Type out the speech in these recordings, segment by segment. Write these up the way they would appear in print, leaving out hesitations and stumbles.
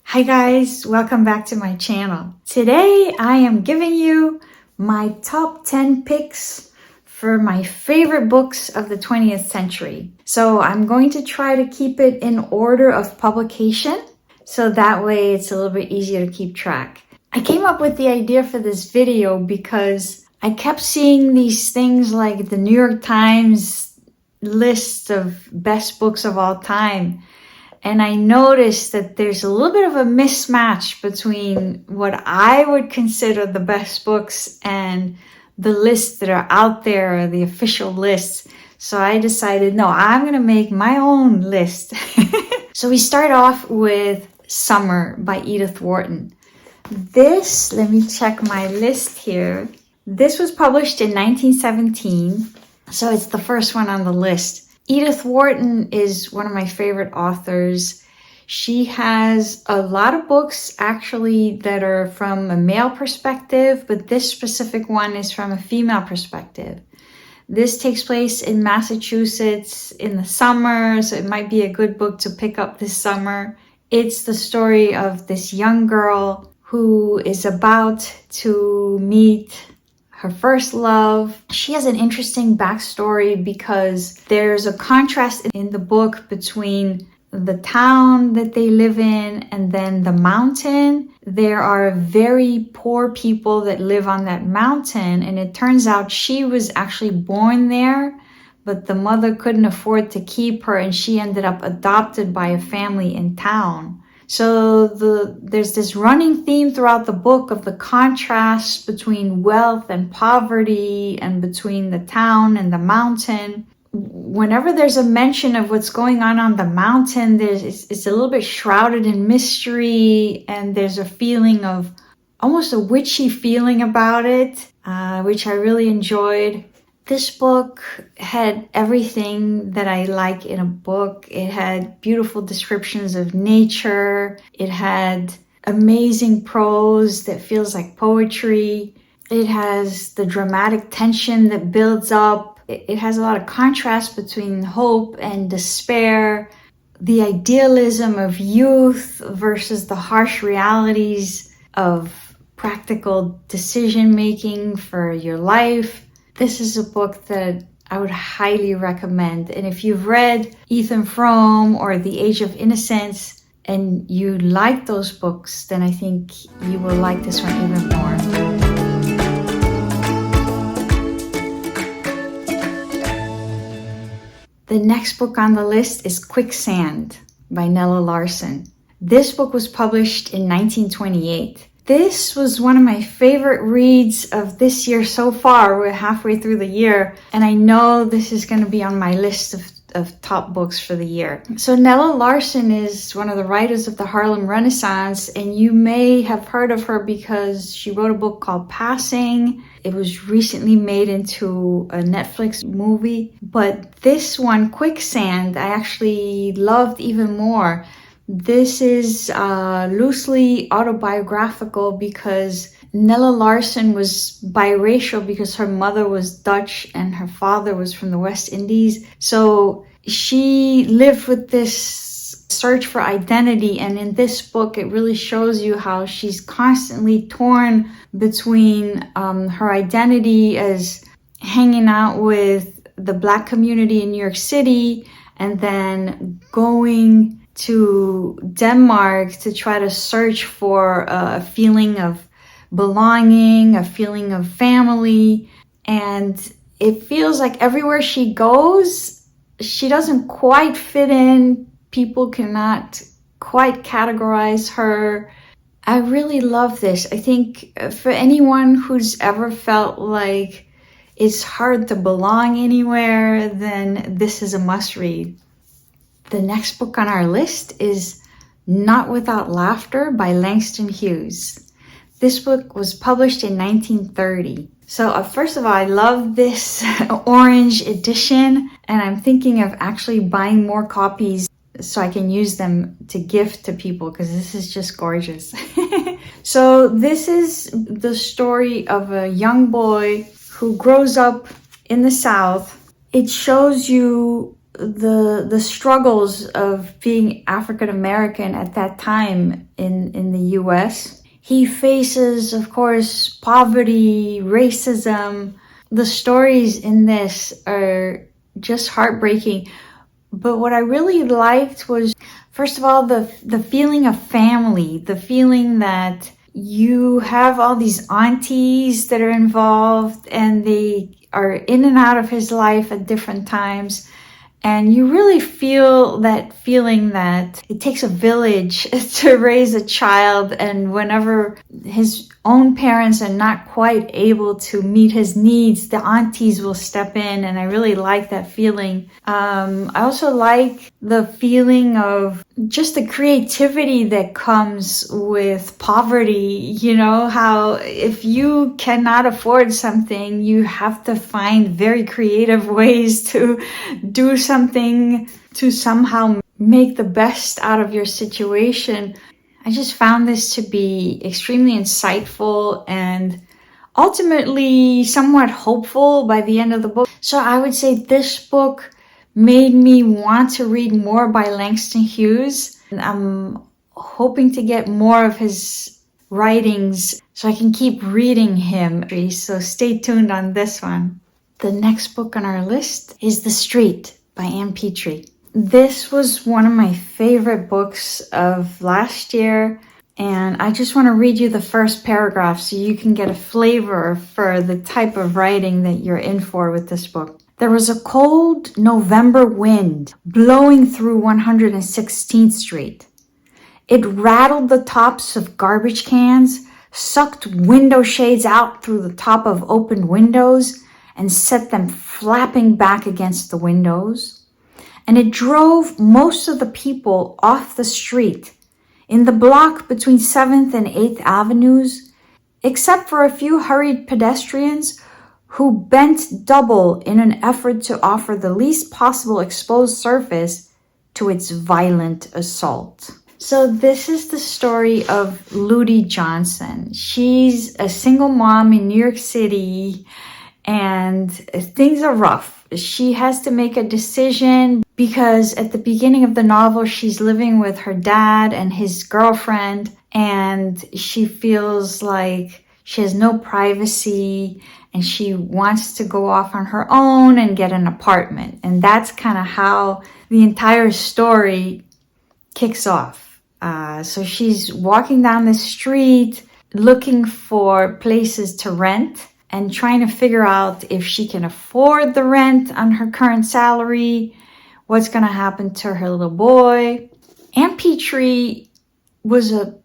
Hi guys, welcome back to my channel. Today I am giving you my top 10 picks for my favorite books of the 20th century. So I'm going to try to keep it in order of publication, so that way it's a little bit easier to keep track. I came up with the idea for this video because I kept seeing these things like the New York Times list of best books of all time. And I noticed that there's a little bit of a mismatch between what I would consider the best books and the lists that are out there, the official lists. So I decided, no, I'm going to make my own list. So we start off with Summer by Edith Wharton. This, let me check my list here. This was published in 1917. So it's the first one on the list. Edith Wharton is one of my favorite authors. She has a lot of books actually that are from a male perspective, but this specific one is from a female perspective. This takes place in Massachusetts in the summer, so it might be a good book to pick up this summer. It's the story of this young girl who is about to meet her first love. She has an interesting backstory because there's a contrast in the book between the town that they live in and then the mountain. There are very poor people that live on that mountain, and it turns out she was actually born there, but the mother couldn't afford to keep her, and she ended up adopted by a family in town. So there's this running theme throughout the book of the contrast between wealth and poverty and between the town and the mountain. Whenever there's a mention of what's going on the mountain, it's a little bit shrouded in mystery, and there's a feeling of almost a witchy feeling about it, which I really enjoyed. This book had everything that I like in a book. It had beautiful descriptions of nature. It had amazing prose that feels like poetry. It has the dramatic tension that builds up. It has a lot of contrast between hope and despair, the idealism of youth versus the harsh realities of practical decision making for your life. This is a book that I would highly recommend. And if you've read Ethan Frome or The Age of Innocence and you like those books, then I think you will like this one even more. The next book on the list is Quicksand by Nella Larsen. This book was published in 1928. This was one of my favorite reads of this year so far. We're halfway through the year, and I know this is going to be on my list of top books for the year. So Nella Larsen is one of the writers of the Harlem Renaissance, and you may have heard of her because she wrote a book called Passing. It was recently made into a Netflix movie, but this one, Quicksand, I actually loved even more. This is loosely autobiographical because Nella Larsen was biracial because her mother was Dutch and her father was from the West Indies. So she lived with this search for identity, and in this book it really shows you how she's constantly torn between her identity as hanging out with the Black community in New York City and then going to Denmark to try to search for a feeling of belonging, a feeling of family. And it feels like everywhere she goes, she doesn't quite fit in. People cannot quite categorize her. I really love this. I think for anyone who's ever felt like it's hard to belong anywhere, then this is a must read. The next book on our list is Not Without Laughter by Langston Hughes. This book was published in 1930. So first of all, I love this orange edition, and I'm thinking of actually buying more copies so I can use them to gift to people because this is just gorgeous. So this is the story of a young boy who grows up in the South. It shows you the struggles of being African American at that time in the US. He faces, of course, poverty, racism. The stories in this are just heartbreaking. But what I really liked was, first of all, the feeling of family, the feeling that you have all these aunties that are involved and they are in and out of his life at different times. And you really feel that feeling that it takes a village to raise a child, and whenever his own parents are not quite able to meet his needs, the aunties will step in, and I really like that feeling. I also like the feeling of just the creativity that comes with poverty. You know, how if you cannot afford something, you have to find very creative ways to do something to somehow make the best out of your situation. I just found this to be extremely insightful and ultimately somewhat hopeful by the end of the book. So I would say this book made me want to read more by Langston Hughes. And I'm hoping to get more of his writings so I can keep reading him. So stay tuned on this one. The next book on our list is The Street by Ann Petry. This was one of my favorite books of last year, and I just want to read you the first paragraph so you can get a flavor for the type of writing that you're in for with this book. There was a cold November wind blowing through 116th Street. It rattled the tops of garbage cans, sucked window shades out through the top of open windows, and set them flapping back against the windows. And it drove most of the people off the street in the block between 7th and 8th Avenues, except for a few hurried pedestrians who bent double in an effort to offer the least possible exposed surface to its violent assault. So this is the story of Ludi Johnson. She's a single mom in New York City, and things are rough. She has to make a decision because at the beginning of the novel, she's living with her dad and his girlfriend, and she feels like she has no privacy and she wants to go off on her own and get an apartment. And that's kind of how the entire story kicks off. So she's walking down the street looking for places to rent and trying to figure out if she can afford the rent on her current salary, what's going to happen to her little boy. Ann Petry was a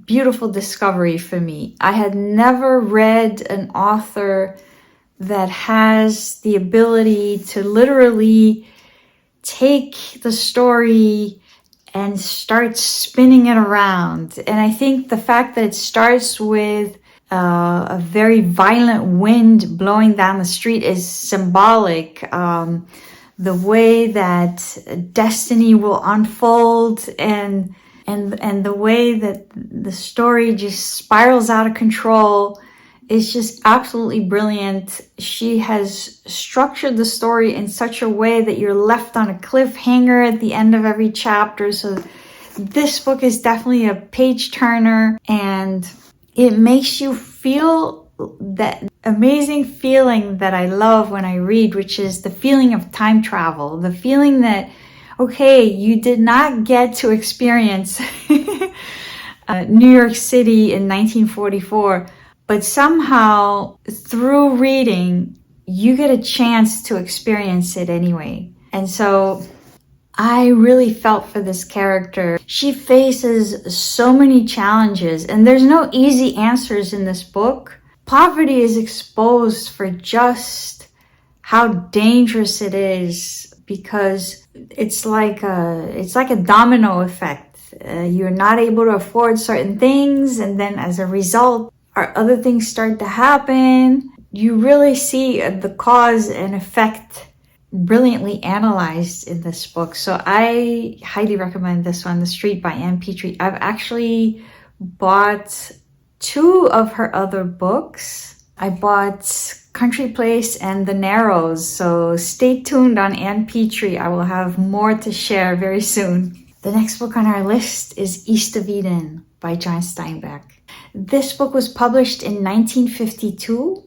beautiful discovery for me. I had never read an author that has the ability to literally take the story and start spinning it around. And I think the fact that it starts with a very violent wind blowing down the street is symbolic. The way that destiny will unfold and the way that the story just spirals out of control is just absolutely brilliant. She has structured the story in such a way that you're left on a cliffhanger at the end of every chapter. So this book is definitely a page turner, and it makes you feel that amazing feeling that I love when I read, which is the feeling of time travel. The feeling that, okay, you did not get to experience New York City in 1944, but somehow through reading, you get a chance to experience it anyway. And so I really felt for this character. She faces so many challenges, and there's no easy answers in this book. Poverty is exposed for just how dangerous it is, because it's like a domino effect. You're not able to afford certain things, and then as a result, other things start to happen. You really see the cause and effect brilliantly analyzed in this book. So I highly recommend this one, The Street by Ann Petry. I've actually bought 2 of her other books. I bought Country Place and The Narrows. So stay tuned on Ann Petry. I will have more to share very soon. The next book on our list is East of Eden by John Steinbeck. This book was published in 1952.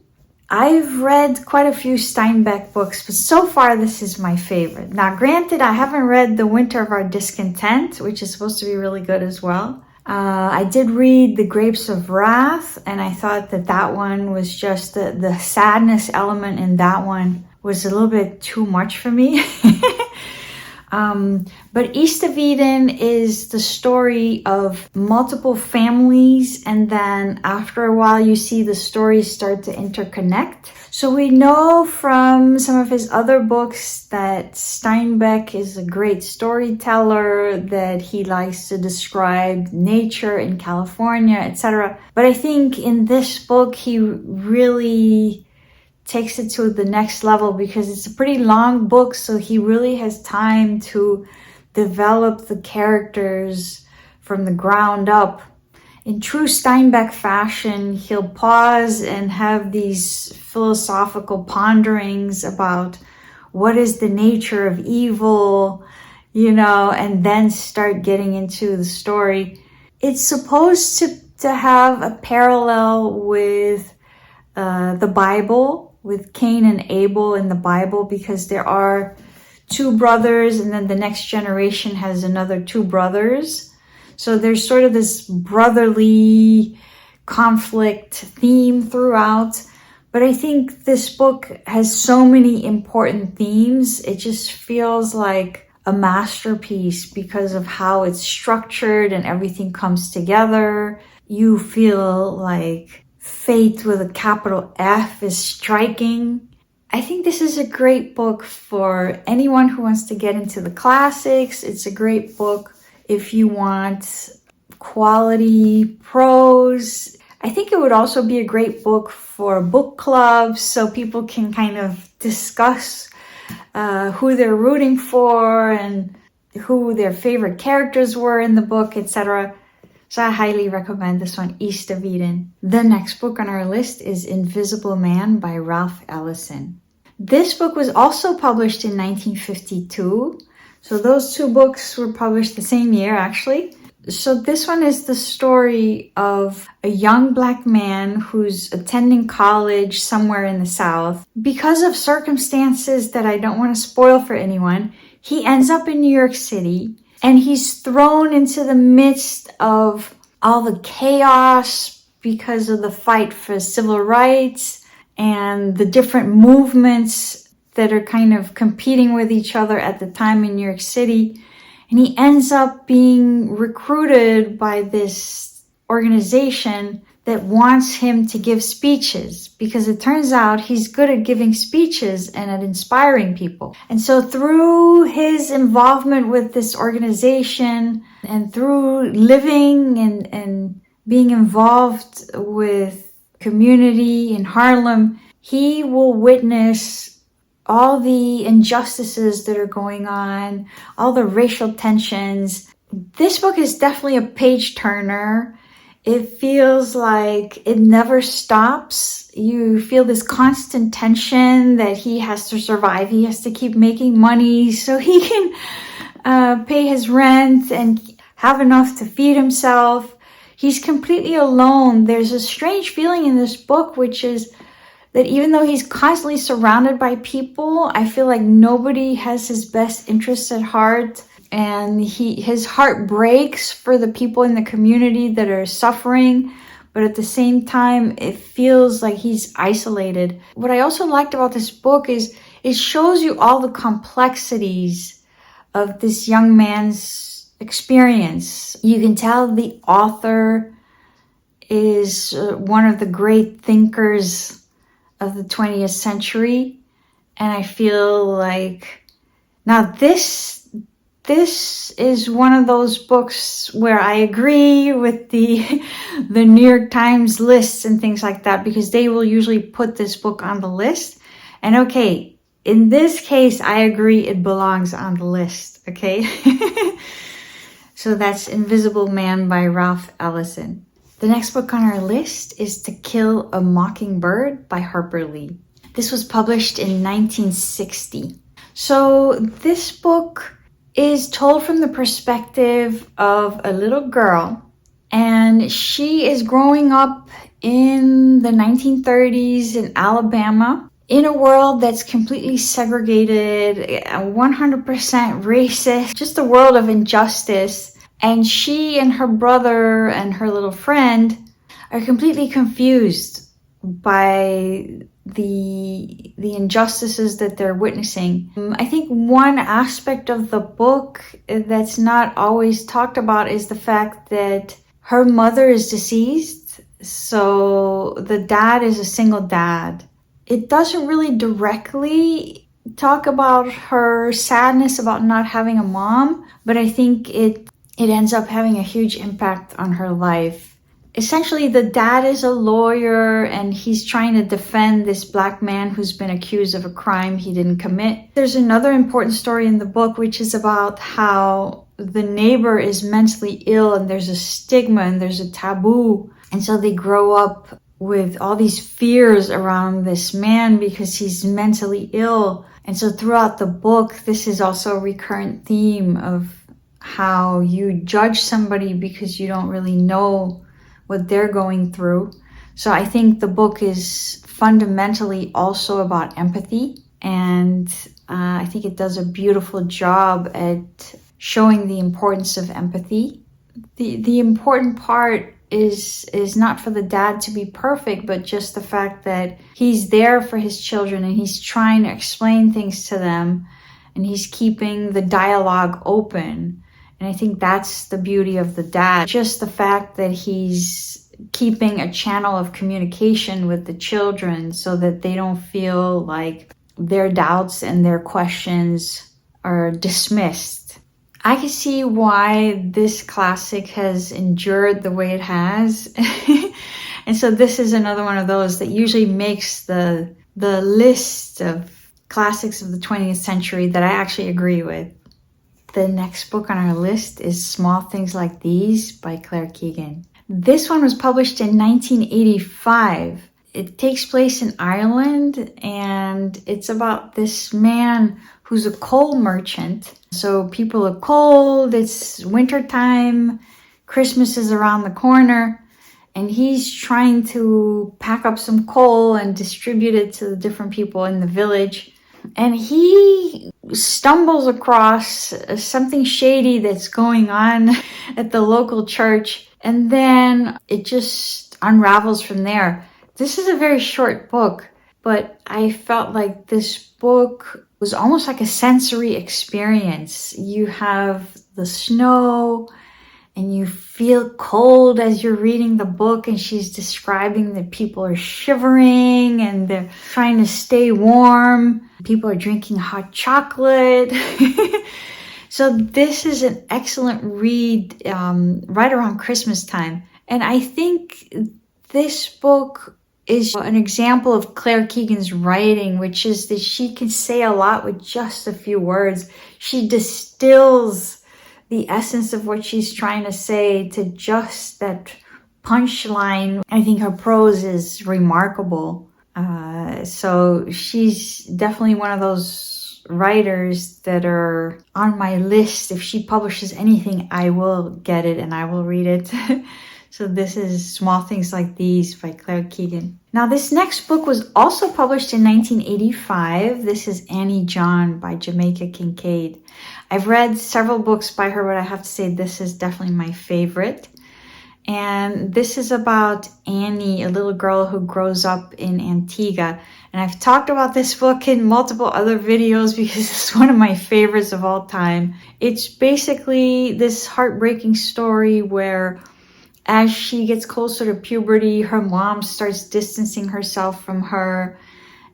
I've read quite a few Steinbeck books, but so far this is my favorite. Now, granted, I haven't read The Winter of Our Discontent, which is supposed to be really good as well. I did read The Grapes of Wrath, and I thought that one was just the sadness element in that one was a little bit too much for me. But East of Eden is the story of multiple families, and then after a while you see the stories start to interconnect. So we know from some of his other books that Steinbeck is a great storyteller, that he likes to describe nature in California, etc. But I think in this book he really takes it to the next level because it's a pretty long book, so he really has time to develop the characters from the ground up. In true Steinbeck fashion, he'll pause and have these philosophical ponderings about what is the nature of evil, and then start getting into the story. It's supposed to have a parallel with the Bible, with Cain and Abel in the Bible, because there are two brothers and then the next generation has another two brothers. So there's sort of this brotherly conflict theme throughout. But I think this book has so many important themes. It just feels like a masterpiece because of how it's structured and everything comes together. You feel like fate with a capital F is striking. I think this is a great book for anyone who wants to get into the classics. It's a great book if you want quality prose. I think it would also be a great book for book clubs, so people can kind of discuss who they're rooting for and who their favorite characters were in the book, etc. So I highly recommend this one, East of Eden. The next book on our list is Invisible Man by Ralph Ellison. This book was also published in 1952. So those two books were published the same year, actually. So this one is the story of a young black man who's attending college somewhere in the South. Because of circumstances that I don't want to spoil for anyone, he ends up in New York City. And he's thrown into the midst of all the chaos because of the fight for civil rights and the different movements that are kind of competing with each other at the time in New York City. And he ends up being recruited by this organization that wants him to give speeches, because it turns out he's good at giving speeches and at inspiring people. And so through his involvement with this organization and through living and being involved with community in Harlem, he will witness all the injustices that are going on, all the racial tensions. This book is definitely a page turner. It feels like it never stops. You feel this constant tension that he has to survive. He has to keep making money so he can pay his rent and have enough to feed himself. He's completely alone. There's a strange feeling in this book, which is that even though he's constantly surrounded by people, I feel like nobody has his best interests at heart. And his heart breaks for the people in the community that are suffering, but at the same time, it feels like he's isolated. What I also liked about this book is it shows you all the complexities of this young man's experience. You can tell the author is one of the great thinkers of the 20th century. And I feel like now this is one of those books where I agree with the New York Times lists and things like that, because they will usually put this book on the list. And okay, in this case, I agree it belongs on the list, okay? So that's Invisible Man by Ralph Ellison. The next book on our list is To Kill a Mockingbird by Harper Lee. This was published in 1960. So this book is told from the perspective of a little girl, and she is growing up in the 1930s in Alabama, in a world that's completely segregated, 100% racist, just a world of injustice. And she and her brother and her little friend are completely confused by the injustices that they're witnessing. I think one aspect of the book that's not always talked about is the fact that her mother is deceased, so the dad is a single dad. It doesn't really directly talk about her sadness about not having a mom, but I think it ends up having a huge impact on her life. Essentially, the dad is a lawyer and he's trying to defend this black man who's been accused of a crime he didn't commit. There's another important story in the book, which is about how the neighbor is mentally ill and there's a stigma and there's a taboo. And so they grow up with all these fears around this man because he's mentally ill. And so throughout the book, this is also a recurrent theme of how you judge somebody because you don't really know what they're going through. So I think the book is fundamentally also about empathy, and I think it does a beautiful job at showing the importance of empathy. The important part is not for the dad to be perfect, but just the fact that he's there for his children and he's trying to explain things to them and he's keeping the dialogue open. And I think that's the beauty of the dad. Just the fact that he's keeping a channel of communication with the children so that they don't feel like their doubts and their questions are dismissed. I can see why this classic has endured the way it has. And so this is another one of those that usually makes the list of classics of the 20th century that I actually agree with. The next book on our list is Small Things Like These by Claire Keegan. This one was published in 1985. It takes place in Ireland, and it's about this man who's a coal merchant. So people are cold, it's wintertime, Christmas is around the corner, and he's trying to pack up some coal and distribute it to the different people in the village. And he stumbles across something shady that's going on at the local church, and then it just unravels from there. This is a very short book, but I felt like this book was almost like a sensory experience. You have the snow and you feel cold as you're reading the book, and she's describing that people are shivering and they're trying to stay warm. People are drinking hot chocolate. So this is an excellent read right around Christmas time. And I think this book is an example of Claire Keegan's writing, which is that she can say a lot with just a few words. She distills the essence of what she's trying to say to just that punchline. I think her prose is remarkable. So she's definitely one of those writers that are on my list. If she publishes anything, I will get it and I will read it. So this is Small Things Like These by Claire Keegan. Now this next book was also published in 1985. This is Annie John by Jamaica Kincaid. I've read several books by her, but I have to say this is definitely my favorite. And this is about Annie, a little girl who grows up in Antigua. And I've talked about this book in multiple other videos because it's one of my favorites of all time. It's basically this heartbreaking story where as she gets closer to puberty, her mom starts distancing herself from her.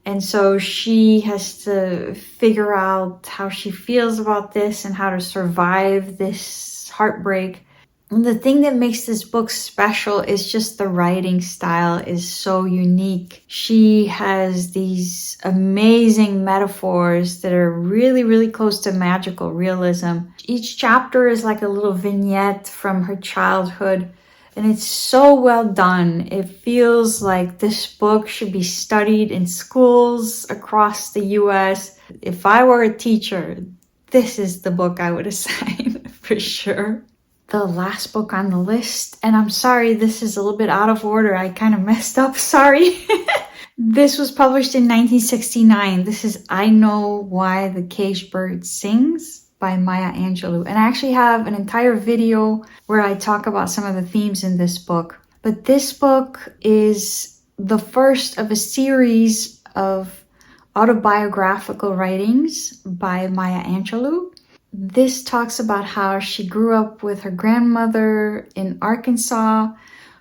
And so she has to figure out how she feels about this and how to survive this heartbreak. And the thing that makes this book special is just the writing style is so unique. She has these amazing metaphors that are really, really close to magical realism. Each chapter is like a little vignette from her childhood. And it's so well done. It feels like this book should be studied in schools across the US. If I were a teacher, this is the book I would assign for sure. The last book on the list, and I'm sorry, this is a little bit out of order. I kind of messed up, sorry. This was published in 1969. This is I Know Why the Caged Bird Sings by Maya Angelou. And I actually have an entire video where I talk about some of the themes in this book. But this book is the first of a series of autobiographical writings by Maya Angelou. This talks about how she grew up with her grandmother in Arkansas.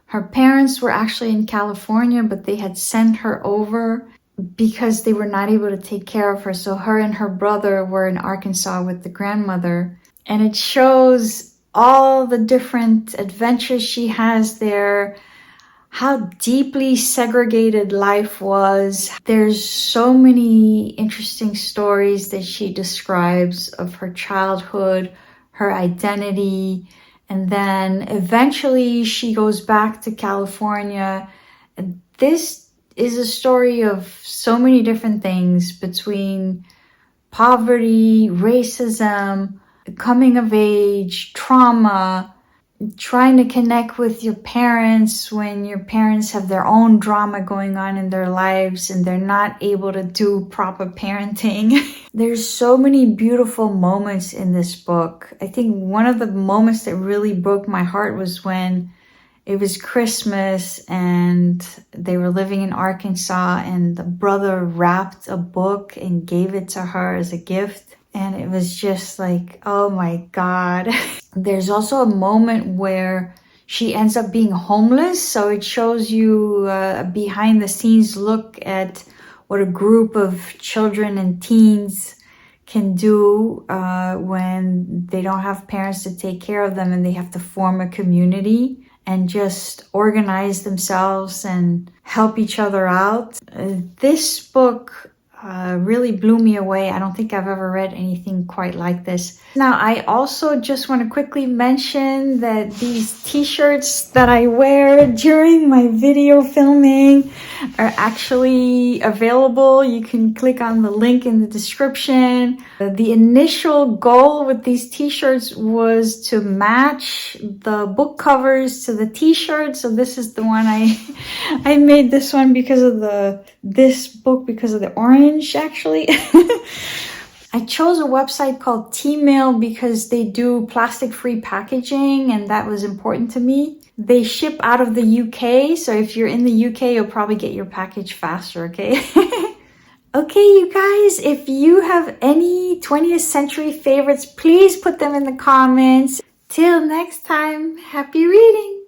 Her parents were actually in California, but they had sent her over because they were not able to take care of her. So her and her brother were in Arkansas with the grandmother. And it shows all the different adventures she has there, how deeply segregated life was. There's so many interesting stories that she describes of her childhood, her identity, and then eventually she goes back to California. And this is a story of so many different things between poverty, racism, coming of age, trauma, trying to connect with your parents when your parents have their own drama going on in their lives and they're not able to do proper parenting. There's so many beautiful moments in this book. I think one of the moments that really broke my heart was when it was Christmas and they were living in Arkansas and the brother wrapped a book and gave it to her as a gift. And it was just like, oh my God. There's also a moment where she ends up being homeless. So it shows you a behind the scenes look at what a group of children and teens can do when they don't have parents to take care of them and they have to form a community and just organize themselves and help each other out. This book really blew me away. I don't think I've ever read anything quite like this. Now, I also just want to quickly mention that these t-shirts that I wear during my video filming are actually available. You can click on the link in the description. The initial goal with these t-shirts was to match the book covers to the t-shirt. So this is the one I made this one because of this book because of the orange, actually. I chose a website called T-Mail because they do plastic-free packaging, and that was important to me. They ship out of the UK, so if you're in the UK, you'll probably get your package faster, okay? Okay, you guys, if you have any 20th century favorites, please put them in the comments. Till next time, happy reading!